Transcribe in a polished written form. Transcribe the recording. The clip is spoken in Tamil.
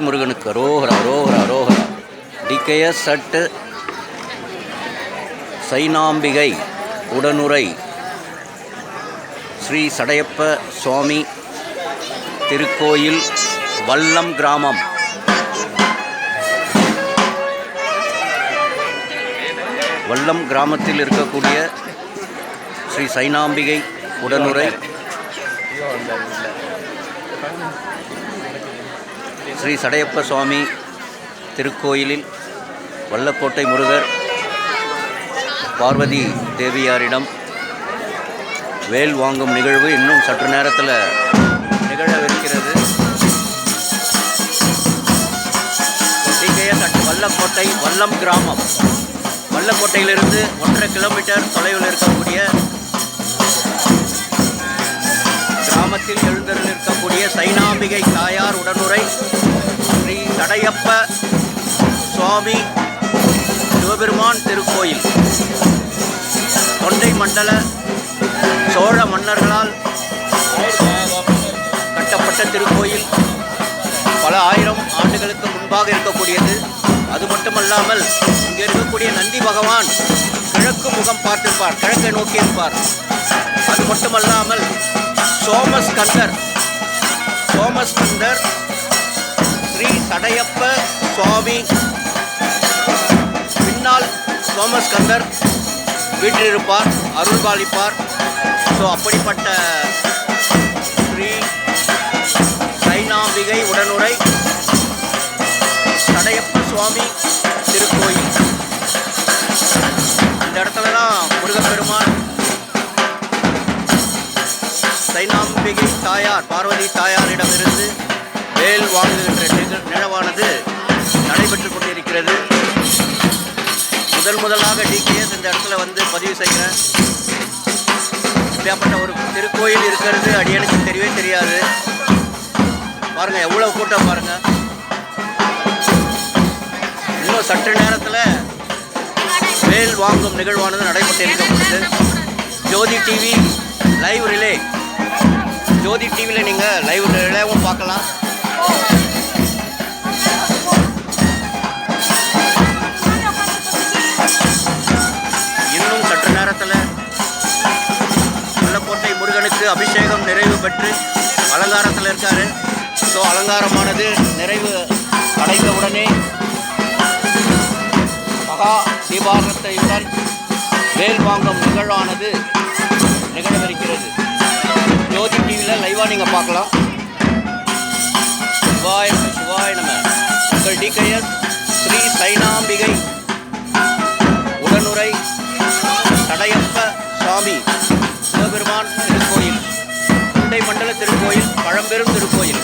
முருகனுக்கு ரோஹரா ரோஹரா ரோஹரா. டிகேஎஸ் சட்டு சைனாம்பிகை உடனுரை ஸ்ரீ சடையப்ப சுவாமி திருக்கோயில் வல்லம் கிராமம். வல்லம் கிராமத்தில் இருக்கக்கூடிய ஸ்ரீ சைனாம்பிகை உடனுரை ஸ்ரீ சடையப்ப சுவாமி திருக்கோயிலில் வல்லக்கோட்டை முருகர் பார்வதி தேவியாரிடம் வேல் வாங்கும் நிகழ்வு இன்னும் சற்று நேரத்தில் நிகழவிருக்கிறது. டிகேஎஸ் வல்லக்கோட்டை வல்லம் கிராமம். வல்லக்கோட்டையிலிருந்து 1.5 கிலோமீட்டர் தொலைவில் இருக்கக்கூடிய கிராமத்தில் எழுந்தருள் இருக்கக்கூடிய சைனாம்பிகை தாயார் உடனுரை ஸ்ரீ சடையப்ப சுவாமி சிவபெருமான் திருக்கோயில். தொண்டை மண்டல சோழ மன்னர்களால் கட்டப்பட்ட திருக்கோயில். பல ஆயிரம் ஆண்டுகளுக்கு முன்பாக இருக்கக்கூடியது. அது மட்டுமல்லாமல் இங்கே இருக்கக்கூடிய நந்தி பகவான் கிழக்கு முகம் பார்த்திருப்பார், கிழக்கை நோக்கி இருப்பார். அது மட்டுமல்லாமல் சோமஸ்கந்தர் ஸ்ரீ சடையப்ப சுவாமி பின்னால் சோமஸ்கந்தர் வீற்றிருப்பார், அருள்பாலிப்பார். ஸோ அப்படிப்பட்ட ஸ்ரீ சைனாம்பிகை உடனுரை சடையப்ப சுவாமி திருக்கோயில். இந்த இடத்துல தான் முருகப்பெருமான் சைனாம்பிகை தாயார் பார்வதி தாயாரிடமிருந்து வேல் வாங்குகின்ற நிகழ்வானது நடைபெற்றுக் கொண்டிருக்கிறது. முதலாக டிகேஎஸ் இந்த இடத்துல வந்து பதிவு செய்கிறேன். இப்படியாப்பட்ட ஒரு திருக்கோயில் இருக்கிறது அடியனுக்கு தெரியவே தெரியாது. பாருங்கள் எவ்வளவு கூட்டம் பாருங்கள். இன்னும் சற்று நேரத்தில் வேல் வாங்கும் நிகழ்வானது நடைபெற்று இருக்கக்கூடியது. ஜோதி டிவி லைவ் ரிலே, ஜோதி டிவியில் நீங்கள் லைவ் ரிலேவும் பார்க்கலாம். இன்னும் சற்று நேரத்தில் வல்லக்கோட்டை முருகனுக்கு அபிஷேகம் நிறைவு பெற்று அலங்காரத்தில் இருக்காரு. ஸோ அலங்காரமானது நிறைவு அடைந்தவுடனே மகா தீபாரத்தையுடன் வேல் வாங்கும் நிகழ்வானது நிகழவிருக்கிறது. ஜோதி டிவியில் லைவாக நீங்கள் பார்க்கலாம். சிவாய நம சிவாய நம. உங்கள் டிகேஎஸ் ஸ்ரீ சைனாம்பிகை உடனுரை சடையப்ப சுவாமி சிவபெருமான் திருக்கோயில், தொண்டை மண்டல திருக்கோயில், பழம்பெரும் திருக்கோயில்.